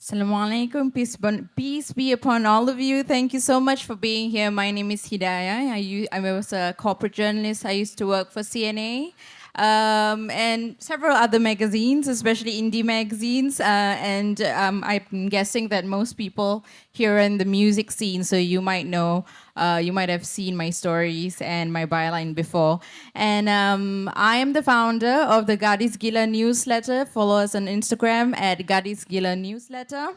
Assalamualaikum. Peace be upon all of you. Thank you so much for being here. My name is Hidayah. I was a corporate journalist. I used to work for CNA and several other magazines, especially indie magazines. I'm guessing that most people here in the music scene, so you might know, you might have seen my stories and my byline before. And I am the founder of the Gadis Gila newsletter. Follow us on Instagram at Gadis Gila newsletter.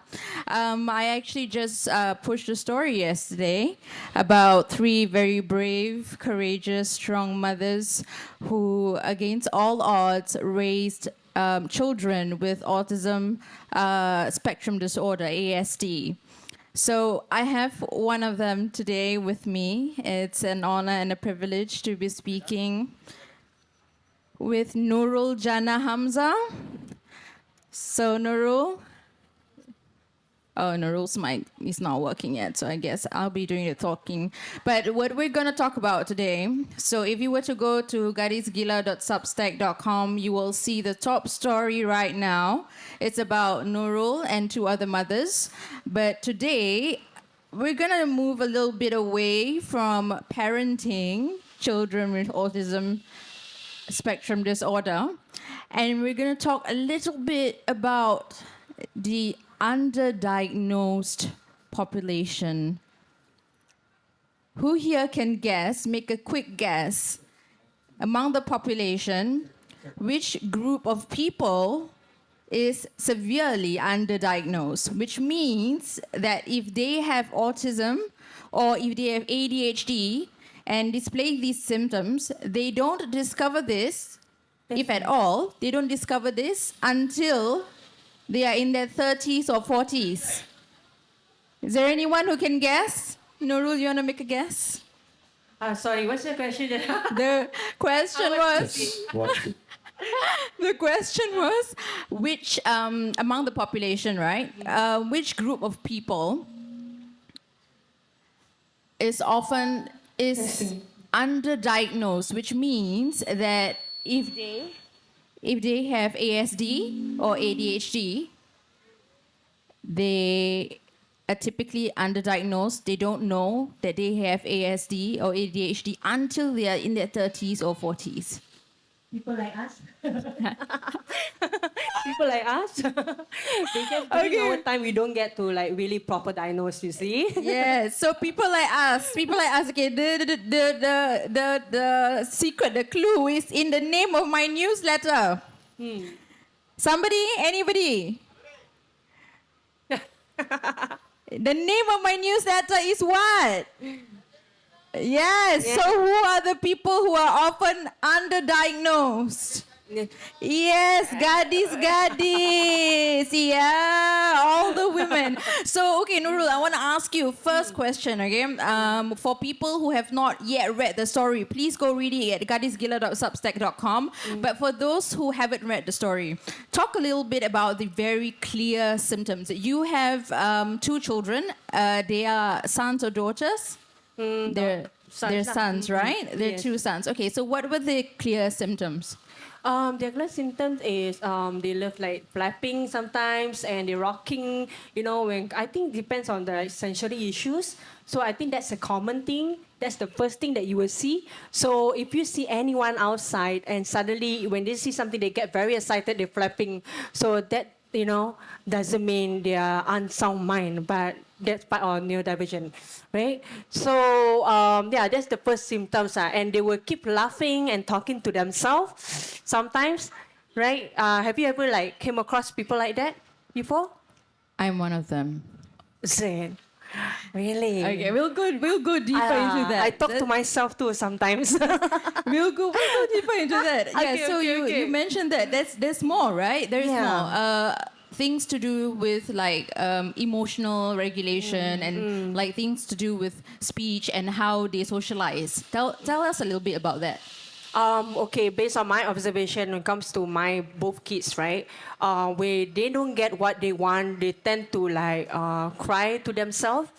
I actually just pushed a story yesterday about 3 very brave, courageous, strong mothers who, against all odds, raised children with autism spectrum disorder, ASD. So I have one of them today with me. It's an honor and a privilege to be speaking with NURUL Jana AMZAH. So NURUL, NURUL's mic is not working yet, so I guess I'll be doing the talking. But what we're going to talk about today, so if you were to go to gadisgila.substack.com, you will see the top story right now. It's about NURUL and 2 other mothers. But today, we're going to move a little bit away from parenting children with autism spectrum disorder, and we're going to talk a little bit about the underdiagnosed population. Who here can guess, make a quick guess, among the population, which group of people is severely underdiagnosed, which means that if they have autism or if they have ADHD and display these symptoms, they don't discover this, if at all, they don't discover this until they are in their 30s or 40s. Is there anyone who can guess? Nurul, you want to make a guess? Sorry, what's the question? The question was... The question was, which, among the population, right, which group of people is underdiagnosed, which means that if they have ASD or ADHD, they are typically underdiagnosed. They don't know that they have ASD or ADHD until they are in their 30s or 40s. People like us. People like us. Because during our time, we don't get to like really proper diagnose, you see. Yes, so people like us. Okay, the secret, the clue is in the name of my newsletter. Somebody, anybody? The name of my newsletter is what? Yes, so who are the people who are often underdiagnosed? Yes, gadis. Yeah, all the women. So, okay, Nurul, I want to ask you first question, okay? For people who have not yet read the story, please go read it at gadisgila.substack.com. But for those who haven't read the story, talk a little bit about the very clear symptoms. You have 2 children. They are sons or daughters? They're sons, right? They're Yes. 2 sons. Okay, so what were the clear symptoms? Their clear symptoms is they love like flapping sometimes and they're rocking. You know, when I think depends on the sensory issues. So I think that's a common thing. That's the first thing that you will see. So if you see anyone outside and suddenly when they see something, they get very excited. They're flapping. So that doesn't mean they are unsound mind, but that's part of neurodivergent, right? So that's the first symptoms, and they will keep laughing and talking to themselves sometimes, right? Have you ever like came across people like that before? I'm one of them. Zen. Really? Okay, we'll go deeper into that. I talk to myself too sometimes. We'll go deeper into that. Yeah, Okay, so okay. you mentioned that there's more, right? There is more. Things to do with like emotional regulation and like things to do with speech and how they socialize. Tell us a little bit about that. Okay, based on my observation when it comes to my both kids, right? Where they don't get what they want, they tend to like cry to themselves,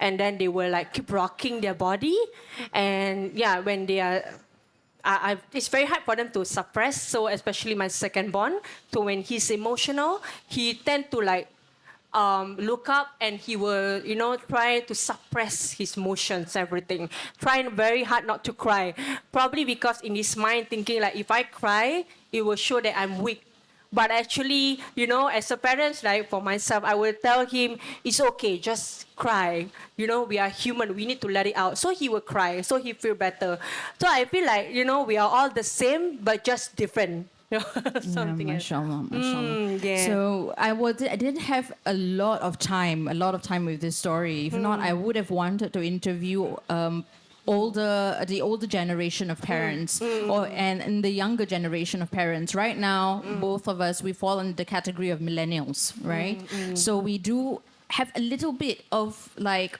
and then they will like keep rocking their body, and yeah, when they are it's very hard for them to suppress. So especially my second born, so when he's emotional, he tend to like look up and he will, try to suppress his emotions, everything. Trying very hard not to cry. Probably because in his mind thinking like, if I cry, it will show that I'm weak. But actually, as a parent, like for myself, I will tell him, it's okay, just cry. We are human, we need to let it out. So he will cry, so he feel better. So I feel like, we are all the same, but just different. Something else. Mashallah, mashallah. Yeah. So I didn't have a lot of time with this story. If not, I would have wanted to interview the older generation of parents and the younger generation of parents. Right now, both of us, we fall in the category of millennials, right? So we do have a little bit of like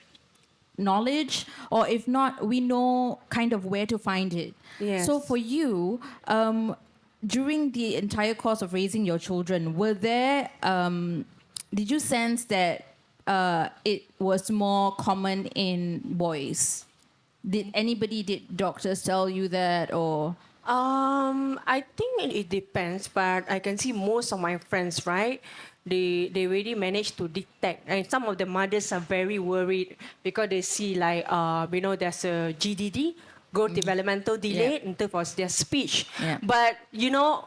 knowledge, or if not, we know kind of where to find it. Yes. So for you, during the entire course of raising your children, did you sense that it was more common in boys? Did doctors tell you that, or? I think it depends, but I can see most of my friends, right? They really manage to detect, and some of the mothers are very worried because they see like there's a GDD, growth developmental delay, in terms of their speech. Yeah. But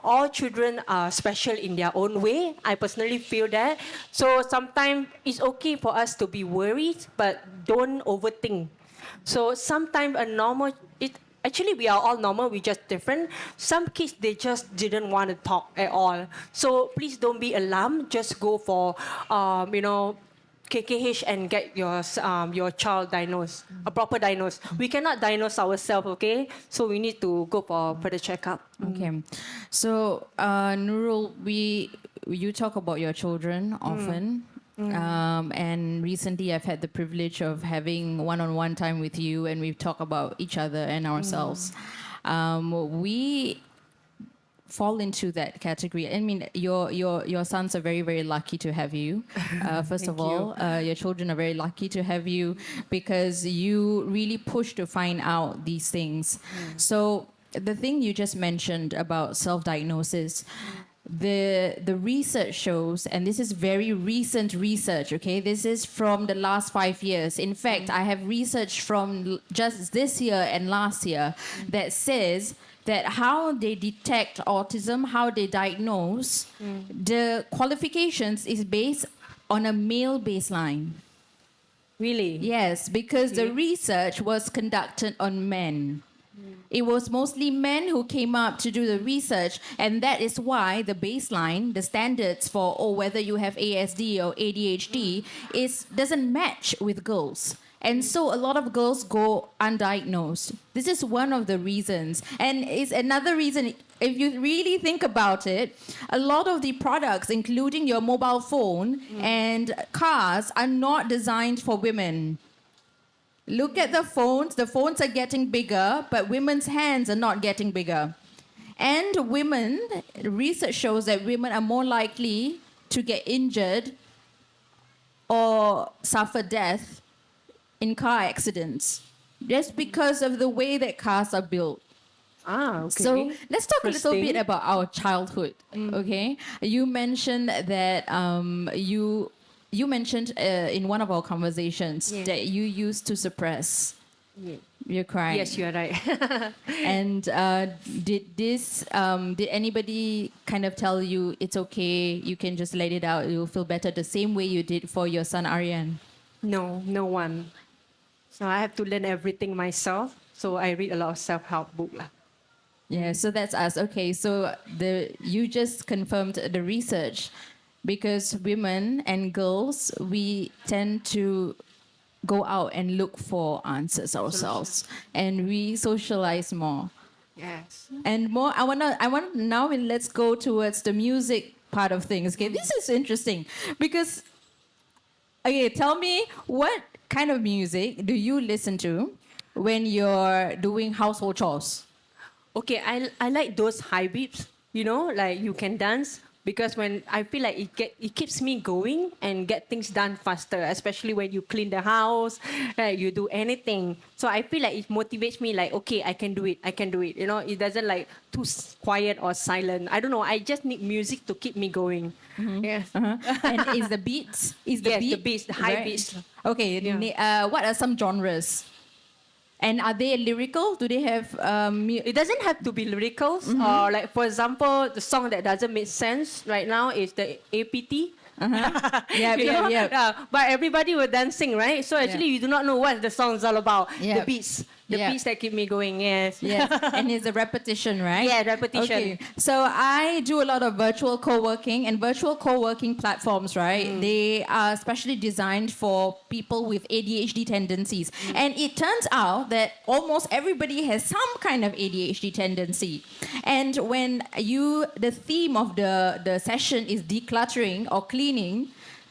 all children are special in their own way. I personally feel that. So sometimes it's okay for us to be worried, but don't overthink. So sometimes actually we are all normal, we just different. Some kids, they just didn't want to talk at all. So please don't be alarmed. Just go for, KKH and get your child diagnosed, a proper diagnosis. We cannot diagnose ourselves, okay? So we need to go for further checkup. Okay. So, Nurul, you talk about your children often. And recently I've had the privilege of having one-on-one time with you, and we've talked about each other and ourselves. We fall into that category. I mean, your sons are very, very lucky to have you. First of all, your children are very lucky to have you because you really push to find out these things. So the thing you just mentioned about self-diagnosis, the research shows, and this is very recent research, okay? This is from the last 5 years. In fact, I have research from just this year and last year that says that how they detect autism, how they diagnose, the qualifications is based on a male baseline. Really? Yes, because the research was conducted on men. It was mostly men who came up to do the research, and that is why the baseline, the standards for whether you have ASD or ADHD doesn't match with girls. And so a lot of girls go undiagnosed. This is one of the reasons. And it's another reason, if you really think about it, a lot of the products, including your mobile phone and cars, are not designed for women. Look at the phones. The phones are getting bigger, but women's hands are not getting bigger. And women, research shows that women are more likely to get injured or suffer death in car accidents just because of the way that cars are built. Okay. So let's talk a little bit about our childhood, okay? You mentioned that you mentioned in one of our conversations that you used to suppress your crying. Yes, you are right. And did anybody kind of tell you it's okay, you can just let it out, you'll feel better the same way you did for your son Aryan? No, no one. So I have to learn everything myself. So I read a lot of self-help books. Yeah, so that's us. Okay, so you just confirmed the research. Because women and girls, we tend to go out and look for answers ourselves, and we socialize more. Yes. And more, I want now. Let's go towards the music part of things. Okay, this is interesting because. Okay, tell me, what kind of music do you listen to when you're doing household chores? Okay, I like those high beats. Like you can dance. because when I feel like it keeps me going and get things done faster, especially when you clean the house, right? You do anything. So I feel like it motivates me like, okay, I can do it. I can do it. You know, it doesn't like too quiet or silent. I don't know. I just need music to keep me going. Yes. And is the beats? Is the Yes, beat? the beats, the high right? beats. Okay. What are some genres? And are they lyrical? Do they have It doesn't have to be lyricals. Or like, for example, the song that doesn't make sense right now is the APT. Yeah. But everybody were dancing, right? So actually, you do not know what the song's all about. Yeah. The beats. The Yeah. beats that keep me going, yes. Yes, and it's a repetition, right? Yeah, repetition. Okay, so I do a lot of virtual co-working, and virtual co-working platforms, right? They are specially designed for people with ADHD tendencies. And it turns out that almost everybody has some kind of ADHD tendency. And when the theme of the session is decluttering or cleaning,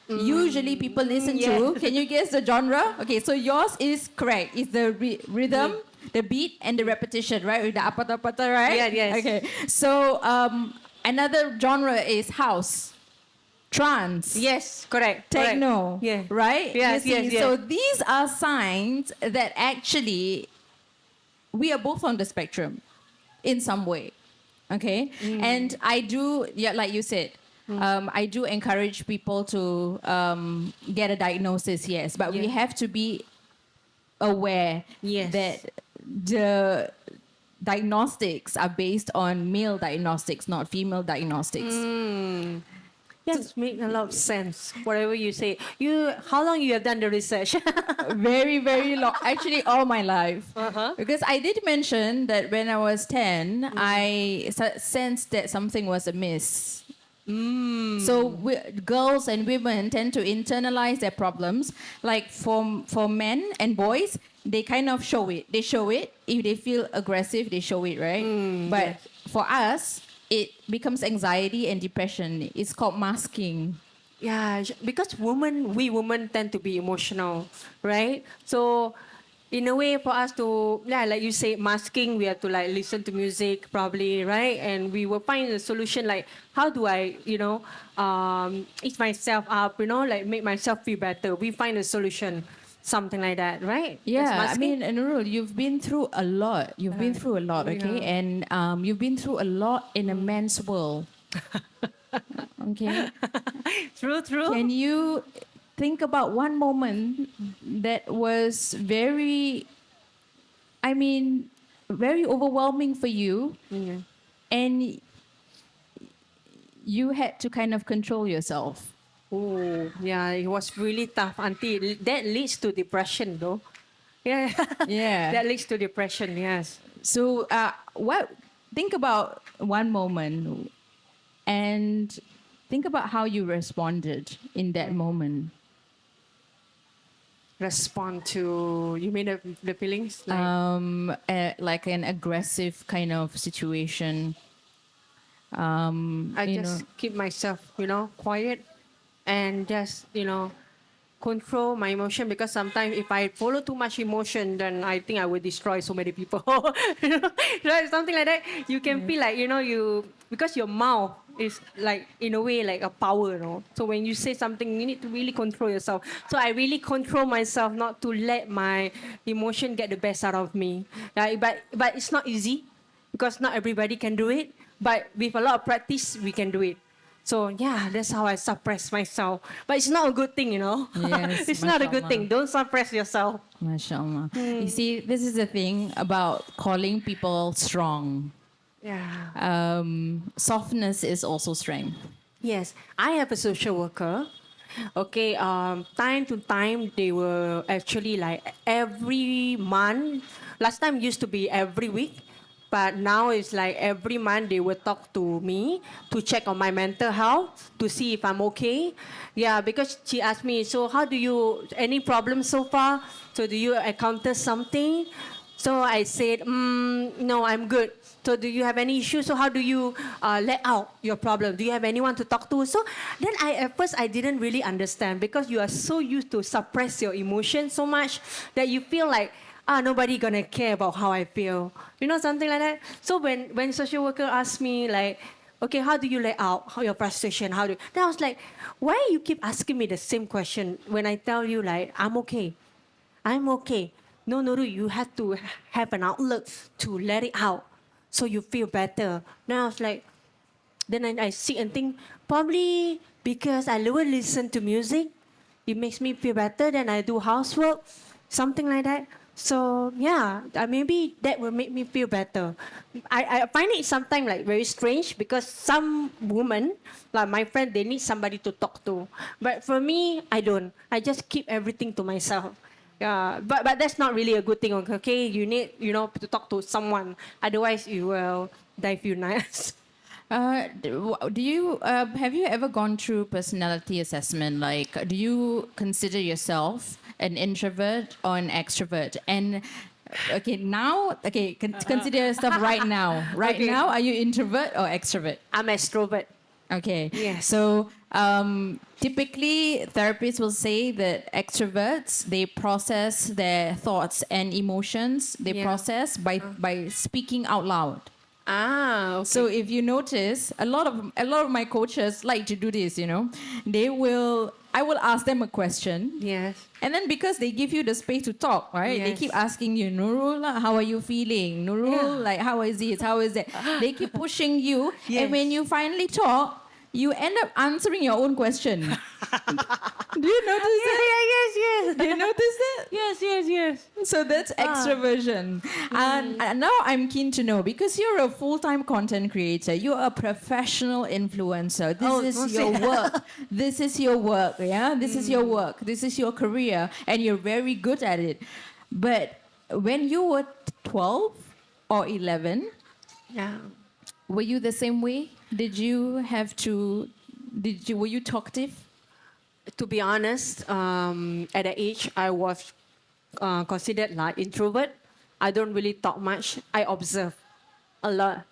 usually people listen to, can you guess the genre? Okay, so yours is correct. It's the rhythm, the beat, and the repetition, right? With the apata-apata, right? Yeah, yes. Okay, so another genre is house, trance, Yes, correct. techno, Yeah. right? Yes, You see, yes, yes. So these are signs that actually we are both on the spectrum in some way, okay? And I do, like you said, I do encourage people to get a diagnosis, yes, but we have to be aware Yes. that the diagnostics are based on male diagnostics, not female diagnostics. Yes, make a lot of sense. Whatever you say. How long you have done the research? Very, very long. Actually, all my life. Uh-huh. Because I did mention that when I was 10, I sensed that something was amiss. So girls and women tend to internalize their problems. Like for men and boys, they kind of show it. They show it. If they feel aggressive, they show it, right? But for us, it becomes anxiety and depression. It's called masking. Yeah, because we women tend to be emotional, right? So in a way for us to, like you say, masking, we have to like listen to music probably, right? And we will find a solution like, how do I, ease myself up, like make myself feel better. We find a solution, something like that, right? That's Yeah, I masking. mean, NURUL, you've been through a lot. You've been through a lot, okay? Yeah. And you've been through a lot in a man's world. Okay? True. Can you think about one moment that was very overwhelming for you, Yeah. and you had to kind of control yourself? Oh, yeah, it was really tough until that leads to depression, though. Yeah. Yeah. That leads to depression, yes. So, think about one moment and think about how you responded in that moment. Respond to, you mean the feelings? Like an aggressive kind of situation. I just keep myself, quiet and just, control my emotion, because sometimes if I follow too much emotion, then I think I will destroy so many people. Right? Something like that. You can feel like, because your mouth is like, in a way, like a power, So when you say something, you need to really control yourself. So I really control myself not to let my emotion get the best out of me. But it's not easy, because not everybody can do it. But with a lot of practice, we can do it. So yeah, that's how I suppress myself. But it's not a good thing, Yes, it's not a good mashallah. thing. Don't suppress yourself. MashaAllah. You see, this is the thing about calling people strong. Yeah. Softness is also strength. Yes, I have a social worker. Okay, time to time they were actually like every month. Last time used to be every week, but now it's like every month they will talk to me to check on my mental health, to see if I'm okay. Yeah, because she asked me, so any problems so far? So do you encounter something? So I said, no, I'm good. So do you have any issues? So how do you let out your problem? Do you have anyone to talk to? So then at first I didn't really understand, because you are so used to suppress your emotions so much that you feel like, nobody gonna care about how I feel. Something like that. So when social worker asked me like, okay, how do you let out how your frustration? How do? Then I was like, why you keep asking me the same question when I tell you like I'm okay, I'm okay. No, Nurul, you have to have an outlet to let it out, so you feel better. Then I was like, then I sit and think probably because I never listen to music, it makes me feel better. Then I do housework, something like that. So yeah, maybe that will make me feel better. I find it sometimes like very strange because some women, like my friend, they need somebody to talk to. But for me, I don't. I just keep everything to myself. Yeah, but that's not really a good thing. Okay, you need to talk to someone. Otherwise, you will die few nights. Do you have you ever gone through personality assessment? Like, do you consider yourself an introvert or an extrovert? And consider yourself right now. Right Okay. now, are you introvert or extrovert? I'm extrovert. Okay. Yes. So typically, therapists will say that extroverts they process their thoughts and emotions. They Yeah. process by speaking out loud. Ah, okay. So if you notice, a lot of my coaches like to do this. I will ask them a question. Yes. And then because they give you the space to talk, right? They Yes. keep asking you, Nurul, how are you feeling? Nurul, Yeah. like, how is this? How is that? They keep pushing you. Yes. And when you finally talk, you end up answering your own question. Do you notice that? Yes. Do you notice that? Yes. So that's extroversion. And now I'm keen to know, because you're a full-time content creator, you're a professional influencer. Oh, This don't is say your that. work. This is your work, yeah? This is your work. This is your career, and you're very good at it. But when you were 12 or 11, Yeah. were you the same way? Were you talkative? To be honest, at that age, I was considered like introvert. I don't really talk much. I observe a lot.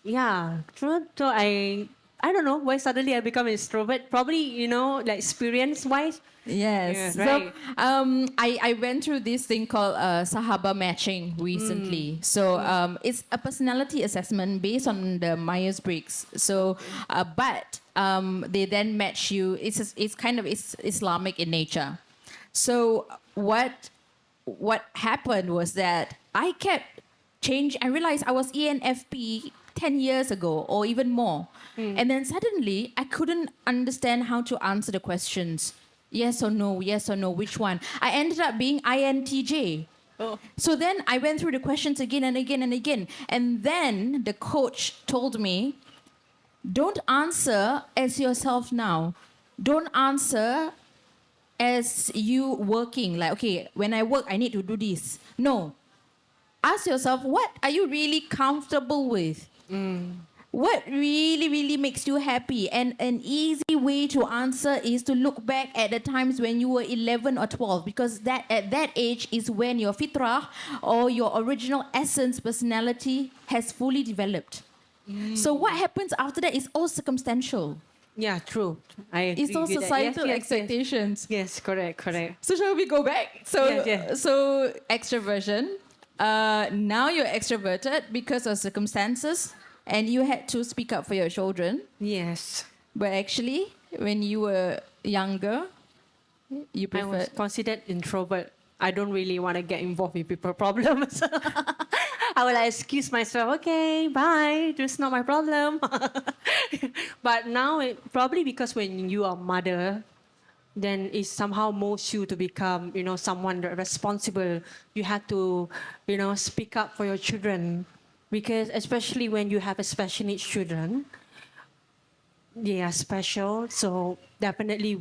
Yeah, true. So I don't know why suddenly I become extrovert. Probably like experience wise. Yes. Yeah, right. So I went through this thing called Sahaba matching recently. So it's a personality assessment based on the Myers-Briggs. So, but they then match you. It's Islamic in nature. So what happened was that I kept change. I realized I was ENFP 10 years ago or even more. And then suddenly I couldn't understand how to answer the questions. Yes or no, which one? I ended up being INTJ. Oh. So then I went through the questions again and again and again. And then the coach told me, don't answer as yourself now. Don't answer as you working. Like, okay, when I work, I need to do this. No. Ask yourself, what are you really comfortable with? What really, really makes you happy? And an easy way to answer is to look back at the times when you were 11 or 12, because at that age is when your fitrah or your original essence personality has fully developed. So what happens after that is all circumstantial. Yeah, true. I agree It's all with that. societal Yes. expectations. Yes, correct. So shall we go back? So Yes. so extroversion. Now you're extroverted because of circumstances, and you had to speak up for your children. Yes. But actually, when you were younger, you I was preferred. considered introvert. I don't really want to get involved with people problems. I will excuse myself. Okay, bye. That's not my problem. But now, probably because when you are mother, then it somehow molds you to become, someone responsible. You have to, speak up for your children, because especially when you have a special needs children, they are special, so definitely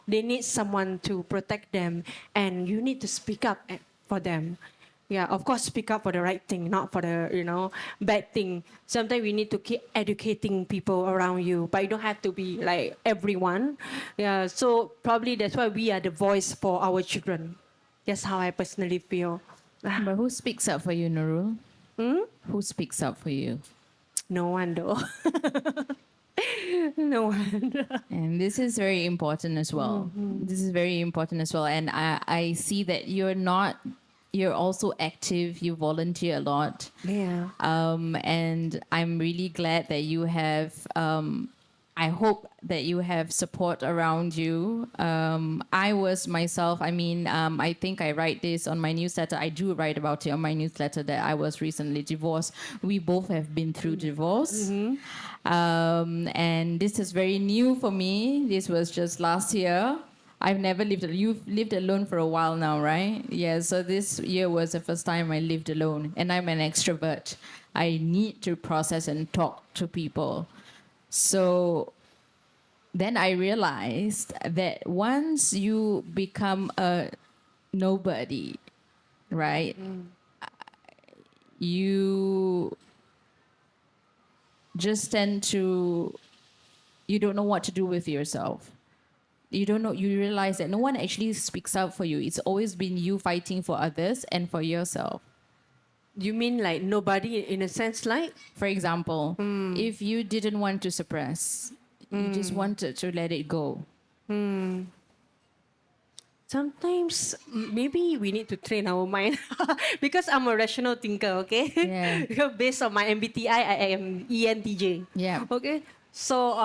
they need someone to protect them, and you need to speak up for them. Yeah, of course, speak up for the right thing, not for the bad thing. Sometimes we need to keep educating people around you, but you don't have to be like everyone. Yeah, so probably that's why we are the voice for our children. That's how I personally feel. But who speaks up for you, Nurul? Who speaks up for you? No one though. No one. And this is very important as well. This is very important as well. And I see that you're not you're also active. You volunteer a lot. Yeah. And I'm really glad that you have. I hope that you have support around you. I was myself. I mean, I think I write this on my newsletter. I do write about it on my newsletter that I was recently divorced. We both have been through divorce, and this is very new for me. This was just last year. I've never lived. You've lived alone for a while now, right? Yeah. So this year was the first time I lived alone, and I'm an extrovert. I need to process and talk to people. So then I realized that once you become a nobody, right? You just tend to, you don't know what to do with yourself. You don't know, you realize that no one actually speaks out for you. It's always been you fighting for others and for yourself. You mean like nobody in a sense, like? For example, if you didn't want to suppress, you just wanted to let it go. Sometimes maybe we need to train our mind because I'm a rational thinker, okay? Yeah. Because based on my MBTI, I am ENTJ. Yeah. Okay. So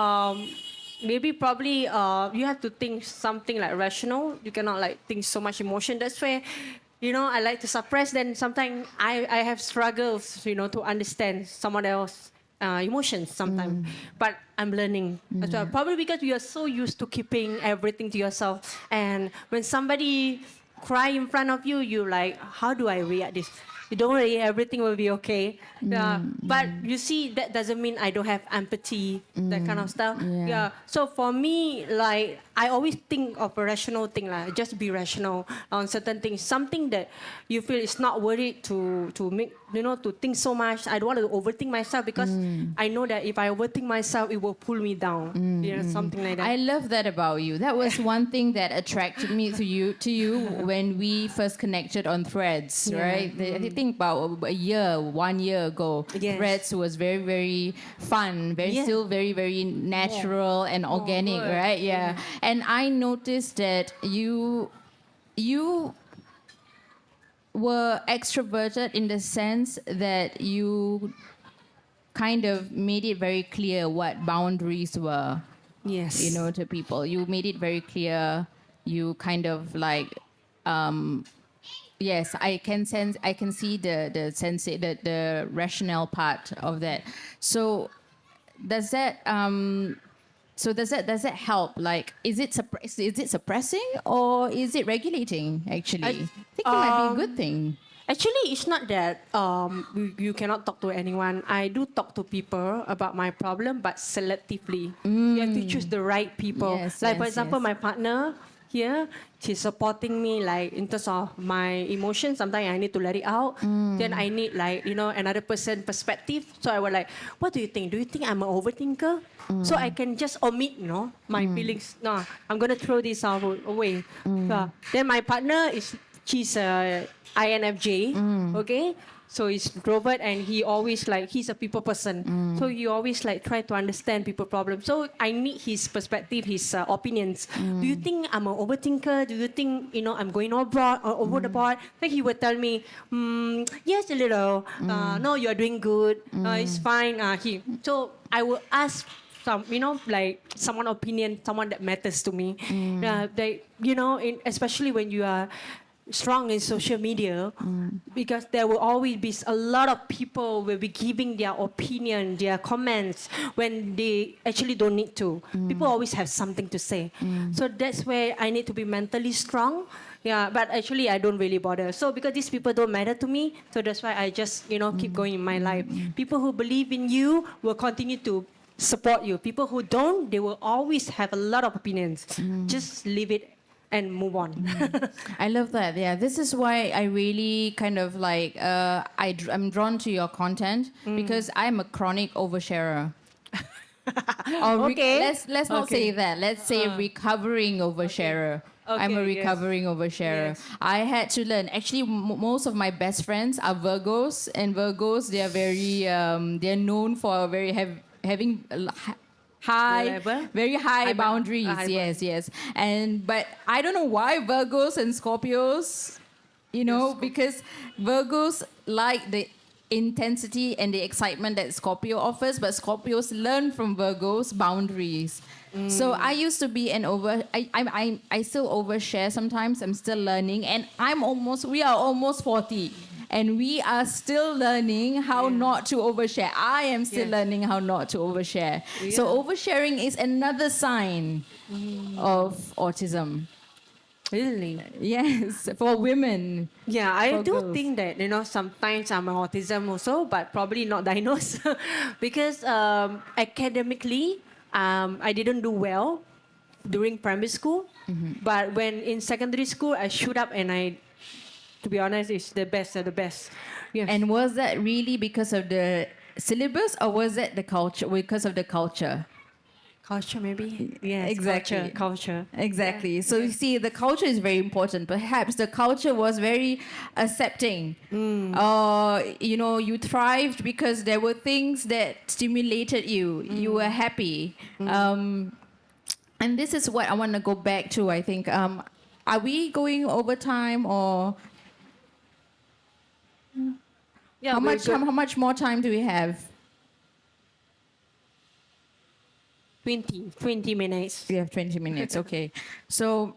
maybe probably you have to think something like rational. You cannot like think so much emotion. That's where, you know, I like to suppress. Then sometimes I have struggles, you know, to understand someone else. Emotions sometimes, but I'm learning as well. Probably because you are so used to keeping everything to yourself, and when somebody cry in front of you, you like, how do I react this? You don't worry, everything will be okay. But you see, that doesn't mean I don't have empathy, that kind of stuff. Yeah. So for me, like I always think of a rational thing, like just be rational on certain things. Something that you feel is not worried to make, you know, to think so much. I don't want to overthink myself because I know that if I overthink myself, it will pull me down. You know, something like that. I love that about you. That was one thing that attracted me to you when we first connected on Threads, right? I think about 1 year ago. Yes. Threads was very, very fun, still very, very natural and organic, good. right? Yeah. And I noticed that you were extroverted in the sense that you kind of made it very clear what boundaries were. Yes. You know, to people. You made it very clear. You kind of like, yes, I can see the rational part of that. So does that does that help? Like, is it suppressing or is it regulating? Actually, I think it might be a good thing. Actually, it's not that you cannot talk to anyone. I do talk to people about my problem, but selectively. You have to choose the right people. Yes, like, for yes, example, yes. my partner here, she's supporting me like in terms of my emotions. Sometimes I need to let it out. Then I need like, you know, another person perspective. So I was like, what do you think? Do you think I'm an overthinker? So I can just omit, you know, my feelings. No, I'm going to throw this away. So, then my partner she's a INFJ, okay? So he's Robert, and he always like, he's a people person. So he always like try to understand people problems. So I need his perspective, his opinions. Do you think I'm an overthinker? Do you think, you know, I'm going over the board? Then he would tell me, yes, a little. No, you're doing good. It's fine. So I will ask some, you know, like someone opinion, someone that matters to me. They, you know, especially when you are strong in social media, because there will always be a lot of people will be giving their opinion, their comments when they actually don't need to. People always have something to say. So that's where I need to be mentally strong. Yeah, but actually I don't really bother. So because these people don't matter to me, so that's why I just, you know, keep going in my life. People who believe in you will continue to support you. People who don't, they will always have a lot of opinions. Just leave it and move on. I love that. Yeah, this is why I really kind of like I'm drawn to your content because I'm a chronic oversharer. Okay. Let's not say that. Let's say recovering oversharer. Okay, I'm a yes. recovering oversharer. Yes. I had to learn. Actually, most of my best friends are Virgos, and Virgos, they are very they're known for having high, Level? very high boundaries. high Yes. And but I don't know why Virgos and Scorpios you know, because Virgos like the intensity and the excitement that Scorpio offers, but Scorpios learn from Virgos boundaries. So I used to be I still overshare sometimes. I'm still learning, and we are almost 40. And we are still learning how not to overshare. I am still learning how not to overshare. So oversharing is another sign of autism. Really? Yes, for women. Yeah, I For do girls. think that, sometimes I'm autism also, but probably not diagnosed. Because academically, I didn't do well during primary school. But when in secondary school, I shoot up and to be honest, it's the best of the best. Yes. And was that really because of the syllabus, or was it the culture, because of the culture? Culture, maybe? Yes, Exactly. culture. Exactly. So you see, the culture is very important. Perhaps the culture was very accepting. You thrived because there were things that stimulated you. You were happy. And this is what I want to go back to, I think. Are we going over time, or Yeah, how much more time do we have? 20 minutes. We have 20 minutes. Okay. So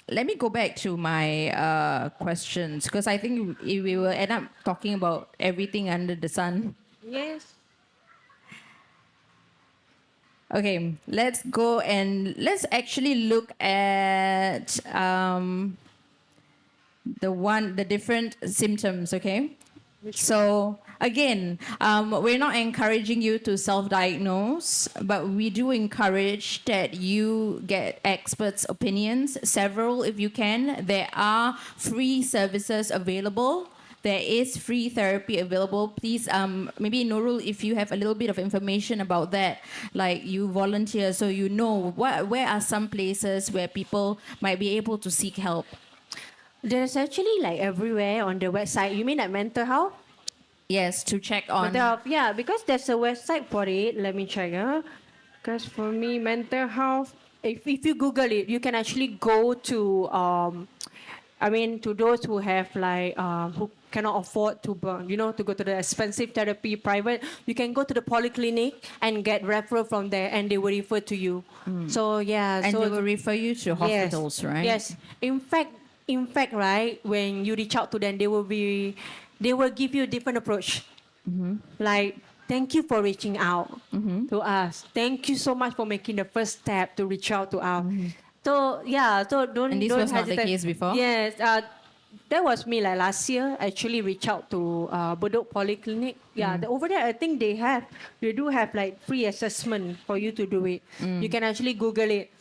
let me go back to my questions, because I think we will end up talking about everything under the sun. Yes. Okay, let's go and let's actually look at the different symptoms. Okay. So again, we're not encouraging you to self-diagnose, but we do encourage that you get experts' opinions, several if you can. There are free services available. There is free therapy available. Please, maybe Nurul, if you have a little bit of information about that, like you volunteer, so you know where are some places where people might be able to seek help. There's actually like everywhere on the website. You mean like mental health? Yes, to check on. Mental health, yeah, because there's a website for it. Let me check. Because for me, mental health, if you Google it, you can actually go to, to those who have like, who cannot afford to, to go to the expensive therapy private, you can go to the polyclinic and get referral from there, and they will refer to you. So yeah. And so they will refer you to hospitals, right? Yes. In fact, right, when you reach out to them, they will give you a different approach. Like, thank you for reaching out to us. Thank you so much for making the first step to reach out to us. So yeah, so don't. And this don't was not the hesitate. case before? Yes, that was me. Like last year, I actually reached out to Bedok Polyclinic. Yeah, over there, I think they do have like free assessment for you to do it. You can actually Google it.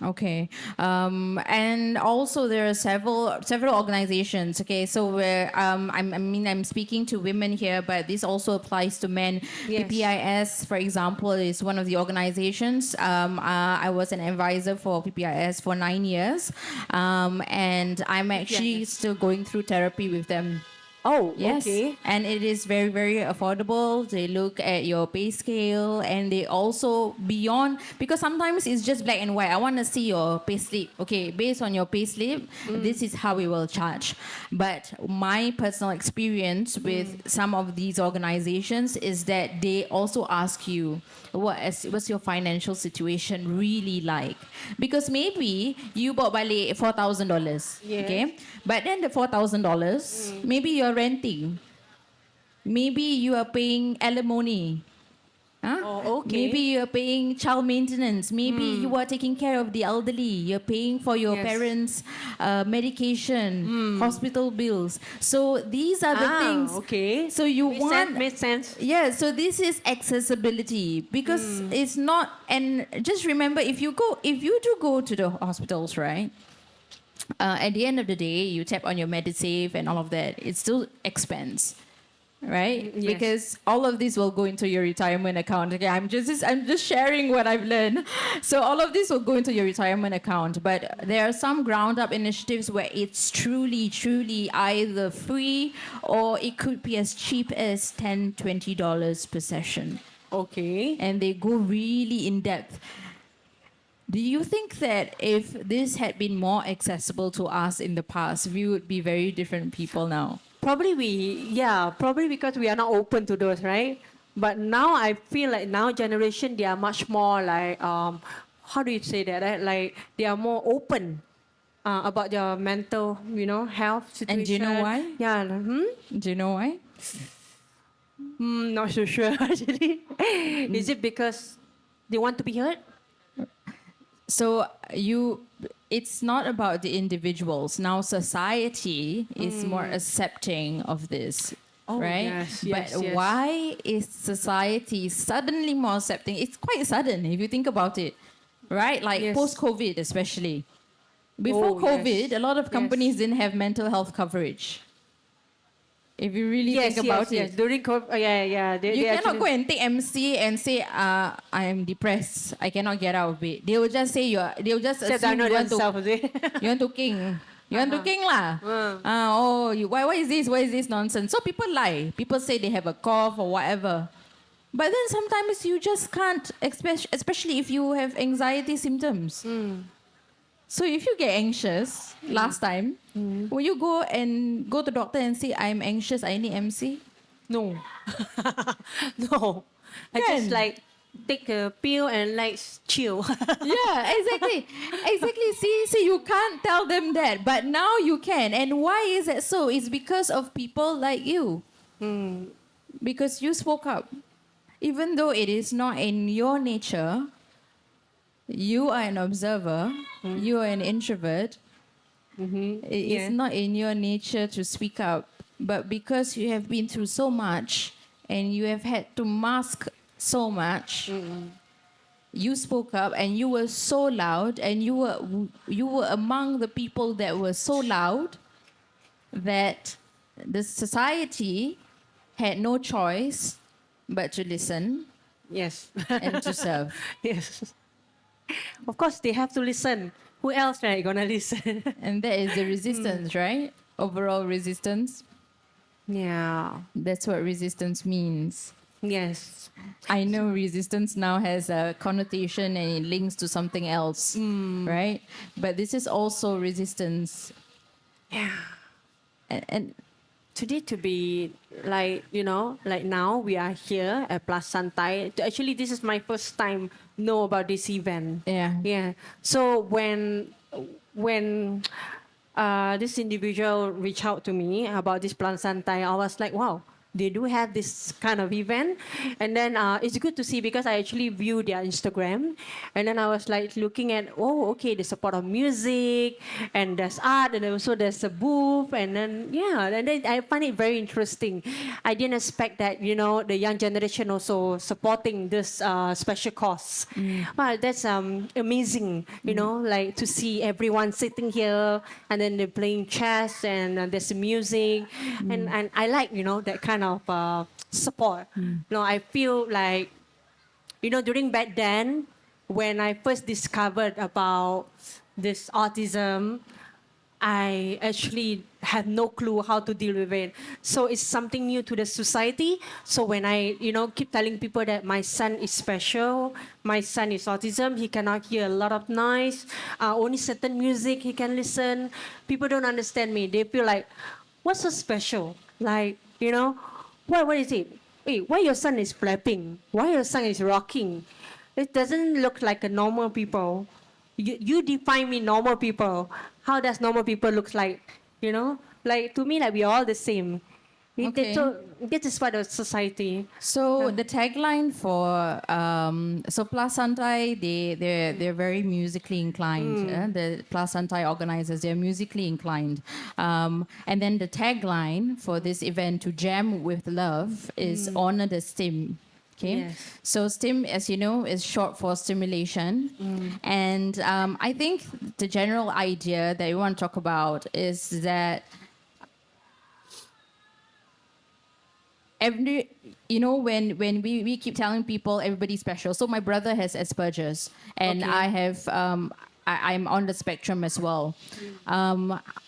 Okay, and also there are several organizations. Okay, so where I'm speaking to women here, but this also applies to men. Yes. PPIS, for example, is one of the organizations. I was an advisor for PPIS for 9 years, and I'm actually still going through therapy with them. Oh, Yes, okay. and it is very, very affordable. They look at your pay scale, and they also beyond, because sometimes it's just black and white. I want to see your pay slip. Okay, based on your pay slip, this is how we will charge. But my personal experience with some of these organizations is that they also ask you, what's your financial situation really like? Because maybe you bought balik $4,000, Yes. okay? But then the $4,000, maybe you're renting. Maybe you are paying alimony. Huh? Oh, okay. Maybe you're paying child maintenance. Maybe you are taking care of the elderly. You're paying for your Yes. parents' medication, hospital bills. So these are the things. Okay. So you want. Makes sense. Yeah, so this is accessibility, because it's not. And just remember, if you do go to the hospitals, right? At the end of the day, you tap on your MediSave and all of that. It's still expense, right? Yes. Because all of this will go into your retirement account. Okay, I'm just sharing what I've learned. So all of this will go into your retirement account. But there are some ground up initiatives where it's truly, truly either free, or it could be as cheap as $10, $20 per session. Okay. And they go really in depth. Do you think that if this had been more accessible to us in the past, we would be very different people now? Probably because we are not open to those, right? But now I feel like now generation, they are much more like, how do you say that? Right? Like they are more open about their mental, health situation. And do you know why? Yeah. Do you know why? Not so sure actually. Is it because they want to be heard? So it's not about the individuals. Now society is more accepting of this, Oh, right? yes, but yes. why is society suddenly more accepting? It's quite sudden if you think about it, right? Like Yes. post-COVID especially. Before Oh, COVID, yes. a lot of Yes. companies didn't have mental health coverage. If you really think about it. Yes. During COVID, yeah. You cannot go and take MC and say, I am depressed. I cannot get out of bed. They will just say they will just assume you want to, you want to king. You want to king lah. Why is this? Why is this nonsense? So people lie. People say they have a cough or whatever. But then sometimes you just can't, especially if you have anxiety symptoms. So if you get anxious last time, will you go to the doctor and say, I'm anxious, I need MC? No. No. I just like take a pill and like chill. Yeah, exactly. Exactly. See, you can't tell them that, but now you can. And why is that so? It's because of people like you. Because you spoke up. Even though it is not in your nature, you are an observer, you are an introvert. It's not in your nature to speak up. But because you have been through so much and you have had to mask so much, you spoke up and you were so loud, and you were among the people that were so loud that the society had no choice but to listen Yes. and to serve. Yes. Of course, they have to listen. Who else, right, gonna listen? And that is the resistance, right? Overall resistance. Yeah. That's what resistance means. Yes. I know resistance now has a connotation and it links to something else, right? But this is also resistance. Yeah. And Today to be like, like now we are here at PLUSSANTAI. Actually, this is my first time know about this event. yeah. Yeah. So when this individual reached out to me about this PLUSSANTAI, I was like, wow, they do have this kind of event. And then it's good to see because I actually view their Instagram. And then I was like looking at, oh, okay, there's a part of music and there's art and also there's a booth. And then, and then I find it very interesting. I didn't expect that, the young generation also supporting this special cause. Well, that's amazing, like to see everyone sitting here and then they're playing chess and there's music. And I like, that kind of support. I feel like, during back then, when I first discovered about this autism, I actually had no clue how to deal with it. So it's something new to the society. So when I, keep telling people that my son is special, my son is autism, he cannot hear a lot of noise, only certain music he can listen, people don't understand me. They feel like, what's so special? Like, what is it? Wait, why your son is flapping? Why your son is rocking? It doesn't look like a normal people. You define me normal people. How does normal people look like? Like to me, like we are all the same. Okay. So this is for the society. So the tagline for PLUSSANTAI, they're very musically inclined. The PLUSSANTAI organizers, they're musically inclined. And then the tagline for this event, to jam with love, is honor the Stim. Okay, Yes. so Stim, as you know, is short for stimulation. And I think the general idea that we want to talk about is that when we keep telling people everybody's special. So my brother has Asperger's, and Okay. I have I'm on the spectrum as well.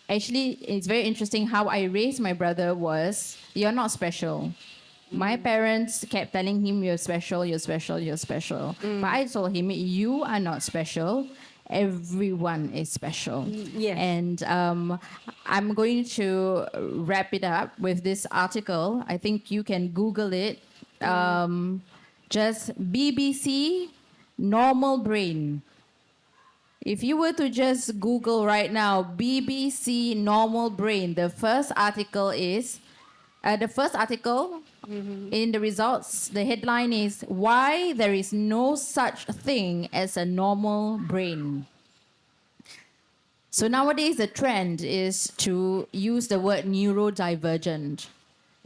Actually, it's very interesting how I raised my brother was, you're not special. My parents kept telling him, "You're special, you're special, you're special." But I told him, "You are not special. Everyone is special." Yes. And I'm going to wrap it up with this article. I think you can Google it. Just BBC normal brain. If you were to just Google right now, BBC normal brain, the first article in the results, the headline is "Why There Is No Such Thing as a Normal Brain." So nowadays the trend is to use the word neurodivergent.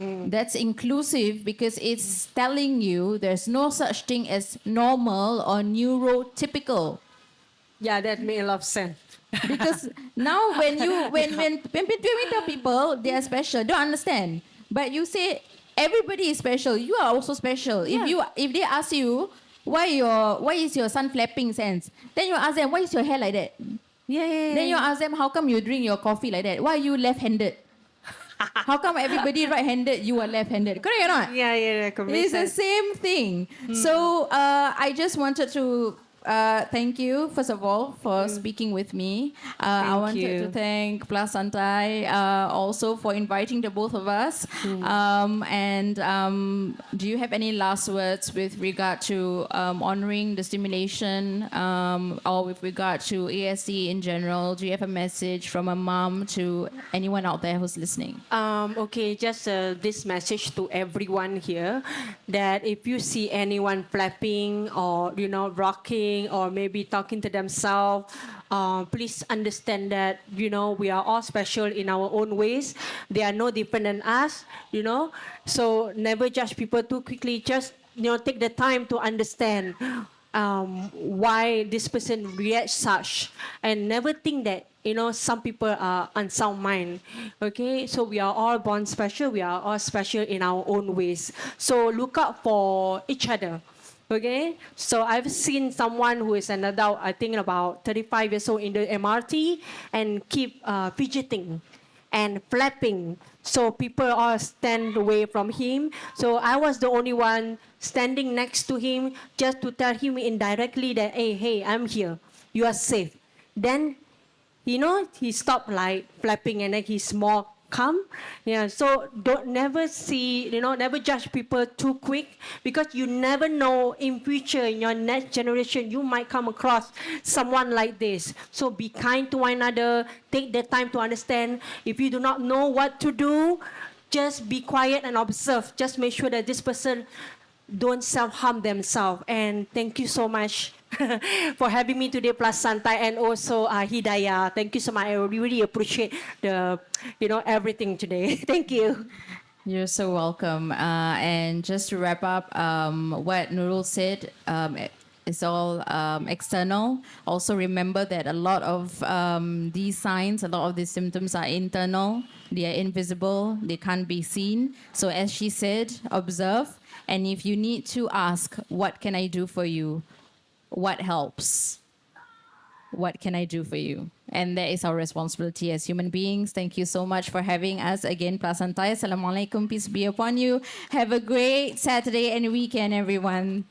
That's inclusive because it's telling you there's no such thing as normal or neurotypical. Yeah, that made a lot of sense. Because now when we tell people they are special, don't understand. But you say everybody is special. You are also special. Yeah. If they ask you why is your son flapping hands, then you ask them why is your hair like that. Yeah. Then you ask them how come you drink your coffee like that. Why are you left-handed? How come everybody right-handed, you are left-handed? Correct or not? Yeah. It's the same thing. So I just wanted to thank you, first of all, for speaking with me. I wanted to thank PLUSSANTAI also for inviting the both of us. Do you have any last words with regard to honoring the stimulation or with regard to ASC in general? Do you have a message from a mom to anyone out there who's listening? Okay, just this message to everyone here that if you see anyone flapping or rocking or maybe talking to themselves, please understand that we are all special in our own ways. They are no different than us. So never judge people too quickly. Just take the time to understand why this person reacts such, and never think that some people are unsound mind. Okay, so we are all born special. We are all special in our own ways. So look out for each other. Okay, so I've seen someone who is an adult, I think about 35 years old, in the MRT and keep fidgeting and flapping. So people all stand away from him. So I was the only one standing next to him just to tell him indirectly that, hey, I'm here. You are safe. Then, he stopped like flapping and then he's more calm. Yeah, so never judge people too quick, because you never know in future, in your next generation, you might come across someone like this. So be kind to one another. Take the time to understand. If you do not know what to do, just be quiet and observe. Just make sure that this person don't self-harm themselves. And thank you so much for having me today, PLUSSANTAI, and also Hidayah. Thank you so much. I really appreciate everything today. Thank you. You're so welcome. And just to wrap up, what Nurul said, it's all external. Also remember that a lot of these signs, a lot of these symptoms are internal. They are invisible. They can't be seen. So as she said, observe. And if you need to ask, what can I do for you? What helps? What can I do for you? And that is our responsibility as human beings. Thank you so much for having us again, PLUSSANTAI. Assalamualaikum, peace be upon you. Have a great Saturday and weekend, everyone.